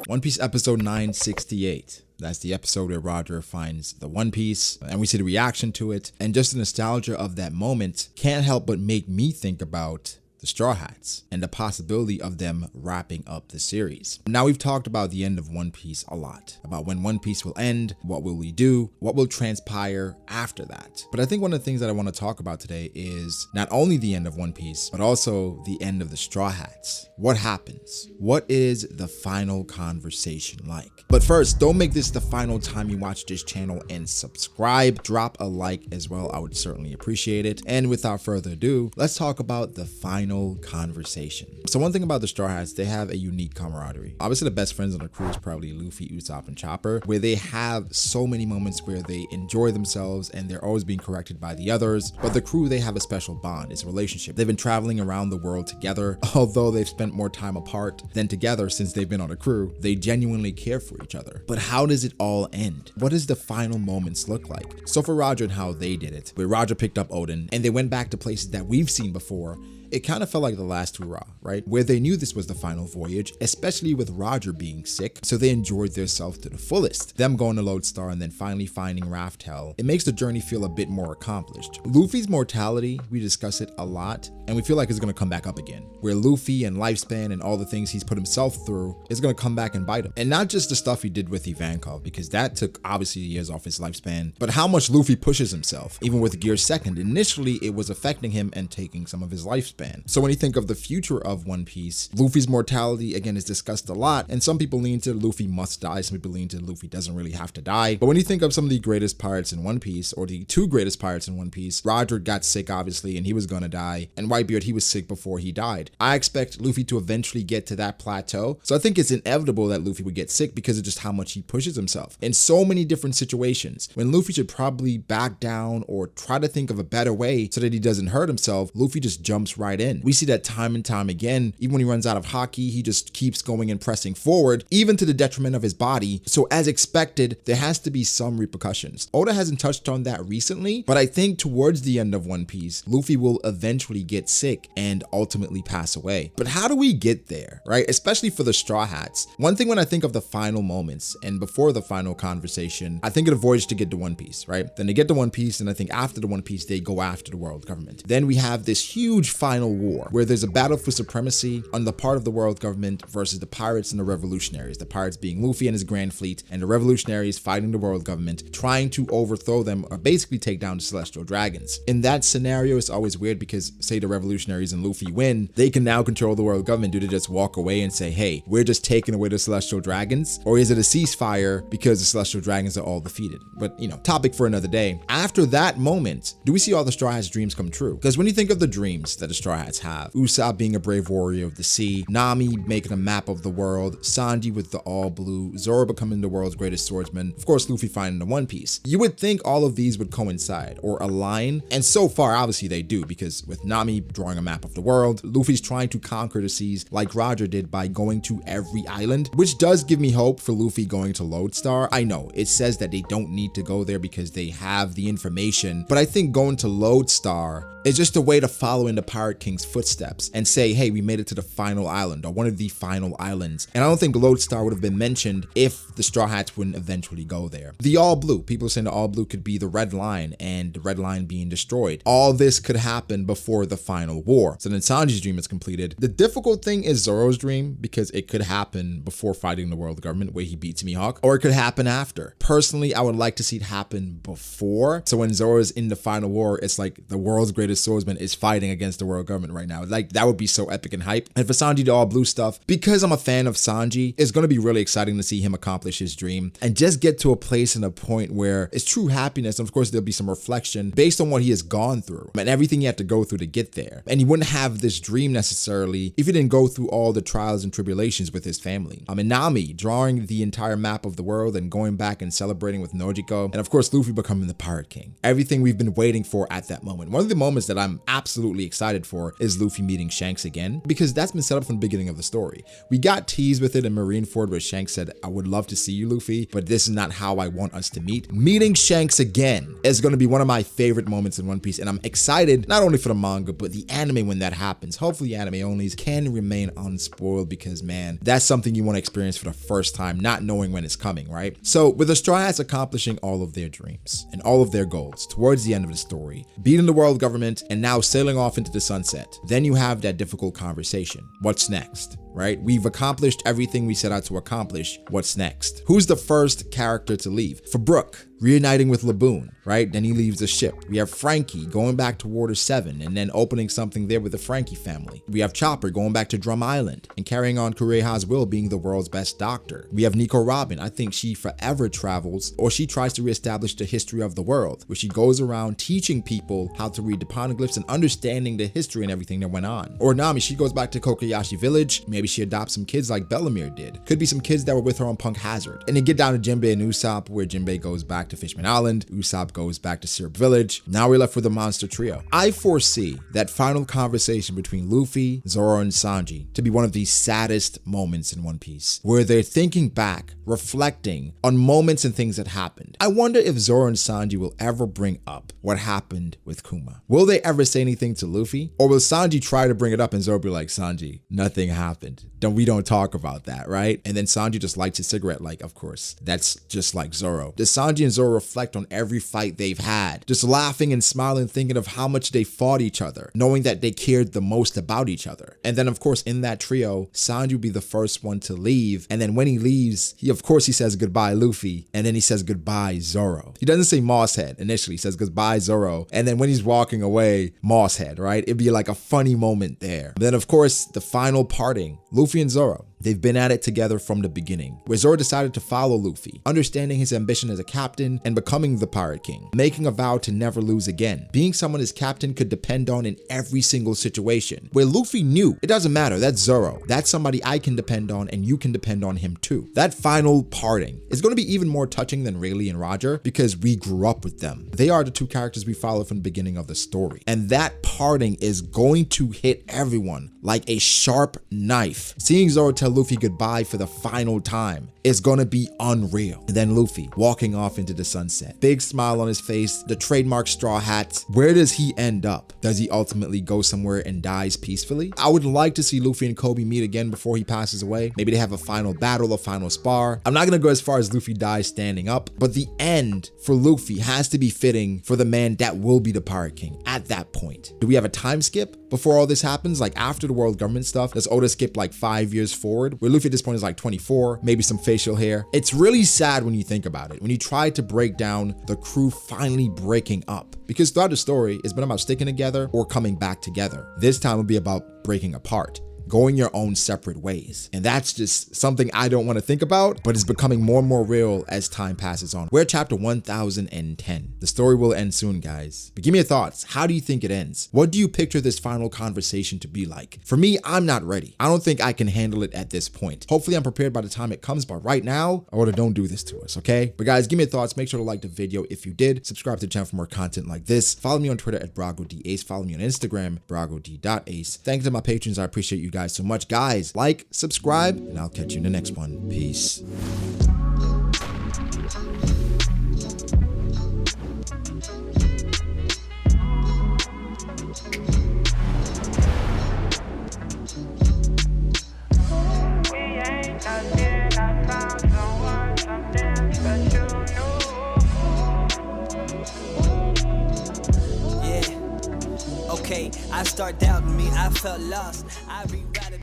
One Piece episode 968. That's the episode where Roger finds the One Piece and we see the reaction to it. And just the nostalgia of that moment can't help but make me think about the Straw Hats and the possibility of them wrapping up the series. Now we've talked about the end of One Piece a lot, about when One Piece will end, what will we do, what will transpire after that. But I think one of the things that I want to talk about today is not only the end of One Piece, but also the end of the Straw Hats. What happens? What is the final conversation like? But first, don't make this the final time you watch this channel and subscribe. Drop a like as well. I would certainly appreciate it. And without further ado, let's talk about the final conversation. So one thing about the Straw Hats, they have a unique camaraderie. Obviously the best friends on the crew is probably Luffy, Usopp, and Chopper, where they have so many moments where they enjoy themselves and they're always being corrected by the others. But the crew, they have a special bond. It's a relationship. They've been traveling around the world together. Although they've spent more time apart than together since they've been on a crew, they genuinely care for each other. But how does it all end? What does the final moments look like? So for Roger and how they did it, where Roger picked up Oden and they went back to places that we've seen before, it kind of felt like the last hurrah, right? Where they knew this was the final voyage, especially with Roger being sick, so they enjoyed themselves to the fullest. Them going to Lodestar and then finally finding Raft Hell, it makes the journey feel a bit more accomplished. Luffy's mortality, we discuss it a lot, and we feel like it's going to come back up again, where Luffy and lifespan and all the things he's put himself through is going to come back and bite him. And not just the stuff he did with Ivankov, because that took obviously years off his lifespan, but how much Luffy pushes himself. Even with Gear Second, initially it was affecting him and taking some of his lifespan. So when you think of the future of One Piece, Luffy's mortality again is discussed a lot, and some people lean to Luffy must die, some people lean to Luffy doesn't really have to die. But when you think of some of the greatest pirates in One Piece, or the two greatest pirates in One Piece, Roger got sick obviously and he was gonna die, and Whitebeard, he was sick before he died. I expect Luffy to eventually get to that plateau, so I think it's inevitable that Luffy would get sick because of just how much he pushes himself in so many different situations. When Luffy should probably back down or try to think of a better way so that he doesn't hurt himself, Luffy just jumps right in. We see that time and time again. Even when he runs out of haki, he just keeps going and pressing forward, even to the detriment of his body. So as expected, there has to be some repercussions. Oda hasn't touched on that recently, but I think towards the end of One Piece, Luffy will eventually get sick and ultimately pass away. But how do we get there, right? Especially for the Straw Hats. One thing when I think of the final moments and before the final conversation, I think of the voyage to get to One Piece, right? Then they get to One Piece, and I think after the One Piece, they go after the world government. Then we have this huge final war where there's a battle for supremacy on the part of the world government versus the pirates and the revolutionaries. The pirates being Luffy and his grand fleet, and the revolutionaries fighting the world government, trying to overthrow them or basically take down the celestial dragons. In that scenario, it's always weird because say the revolutionaries and Luffy win, they can now control the world government. Do they just walk away and say, hey, we're just taking away the celestial dragons? Or is it a ceasefire because the celestial dragons are all defeated? But you know, topic for another day. After that moment, do we see all the Straw Hats' dreams come true? Because when you think of the dreams that the Straw Hats have, Usopp being a brave warrior of the sea, Nami making a map of the world, Sanji with the all blue, Zoro becoming the world's greatest swordsman, of course Luffy finding the One Piece. You would think all of these would coincide or align, and so far obviously they do, because with Nami drawing a map of the world, Luffy's trying to conquer the seas like Roger did by going to every island, which does give me hope for Luffy going to Lodestar. I know it says that they don't need to go there because they have the information, but I think going to Lodestar is just a way to follow in the Pirate King's footsteps and say, hey, we made it to the final island or one of the final islands. And I don't think Lodestar would have been mentioned if the Straw Hats wouldn't eventually go there. The All Blue, people are saying the All Blue could be the Red Line and the Red Line being destroyed. All this could happen before the final war. So then Sanji's dream is completed. The difficult thing is Zoro's dream because it could happen before fighting the world government where he beats Mihawk, or it could happen after. Personally, I would like to see it happen before. So when Zoro's in the final war, it's like the world's greatest swordsman is fighting against the world government right now. Like that would be so epic and hype. And for Sanji, the all blue stuff, because I'm a fan of Sanji, it's going to be really exciting to see him accomplish his dream and just get to a place and a point where it's true happiness. And of course, there'll be some reflection based on what he has gone through and everything he had to go through to get there. And he wouldn't have this dream necessarily if he didn't go through all the trials and tribulations with his family. And Nami drawing the entire map of the world and going back and celebrating with Nojiko. And of course, Luffy becoming the Pirate King. Everything we've been waiting for at that moment. One of the moments that I'm absolutely excited for for is Luffy meeting Shanks again, because that's been set up from the beginning of the story. We got teased with it in Marineford where Shanks said, I would love to see you, Luffy, but this is not how I want us to meet. Meeting Shanks again is going to be one of my favorite moments in One Piece, and I'm excited not only for the manga, but the anime when that happens. Hopefully anime onlys can remain unspoiled, because man, that's something you want to experience for the first time, not knowing when it's coming, right? So with the Straw Hats accomplishing all of their dreams and all of their goals towards the end of the story, beating the world government and now sailing off into the sunset, then you have that difficult conversation. What's next? Right? We've accomplished everything we set out to accomplish. What's next? Who's the first character to leave? For Brook, reuniting with Laboon, right? Then he leaves the ship. We have Frankie going back to Water 7 and then opening something there with the Frankie family. We have Chopper going back to Drum Island and carrying on Kureha's will, being the world's best doctor. We have Nico Robin. I think she forever travels, or she tries to reestablish the history of the world, where she goes around teaching people how to read the poneglyphs and understanding the history and everything that went on. Or Nami, she goes back to Kokoyashi village. Maybe she adopts some kids like Bellamere did. Could be some kids that were with her on Punk Hazard. And then get down to Jinbei and Usopp, where Jinbei goes back to Fishman Island, Usopp goes back to Syrup Village. Now we're left with the monster trio. I foresee that final conversation between Luffy, Zoro, and Sanji to be one of the saddest moments in One Piece, where they're thinking back, reflecting on moments and things that happened. I wonder if Zoro and Sanji will ever bring up what happened with Kuma. Will they ever say anything to Luffy? Or will Sanji try to bring it up and Zoro be like, Sanji, nothing happened. We don't talk about that, right? And then Sanji just lights his cigarette like, of course, that's just like Zoro. Does Sanji and Zoro reflect on every fight they've had, just laughing and smiling, thinking of how much they fought each other, knowing that they cared the most about each other? And then of course, in that trio, Sanji will be the first one to leave. And then when he leaves, he says goodbye Luffy, and then he says goodbye Zoro. He doesn't say Mosshead initially, he says goodbye Zoro. And then when he's walking away, Mosshead, right? It'd be like a funny moment there. But then of course, the final parting, Luffy and Zoro. They've been at it together from the beginning, where Zoro decided to follow Luffy, understanding his ambition as a captain and becoming the Pirate King, making a vow to never lose again, being someone his captain could depend on in every single situation, where Luffy knew it doesn't matter, that's Zoro, that's somebody I can depend on and you can depend on him too. That final parting is going to be even more touching than Rayleigh and Roger, because we grew up with them. They are the two characters we followed from the beginning of the story, and that parting is going to hit everyone like a sharp knife. Seeing Zoro tell Luffy goodbye for the final time is gonna be unreal. And then Luffy walking off into the sunset, big smile on his face, the trademark straw hat. Where does he end up? Does he ultimately go somewhere and dies peacefully? I would like to see Luffy and Kobe meet again before he passes away. Maybe they have a final battle, a final spar. I'm not gonna go as far as Luffy dies standing up, but the end for Luffy has to be fitting for the man that will be the Pirate King at that point. Do we have a time skip before all this happens? Like after the world government stuff, does Oda skip like 5 years forward, where Luffy at this point is like 24, maybe some facial hair? It's really sad when you think about it, when you try to break down the crew finally breaking up, because throughout the story, it's been about sticking together or coming back together. This time will be about breaking apart, going your own separate ways. And that's just something I don't want to think about, but it's becoming more and more real as time passes on. We're at chapter 1010. The story will end soon, guys. But give me your thoughts. How do you think it ends? What do you picture this final conversation to be like? For me, I'm not ready. I don't think I can handle it at this point. Hopefully I'm prepared by the time it comes, but right now, Oda, don't do this to us, okay? But guys, give me your thoughts. Make sure to like the video if you did. Subscribe to the channel for more content like this. Follow me on Twitter at BragoDAce. Follow me on Instagram, BragoD.ace. Thanks to my patrons. I appreciate you guys so much. Guys, like, subscribe, and I'll catch you in the next one. Peace. Okay, I start doubting me, I felt lost. I rewrite it.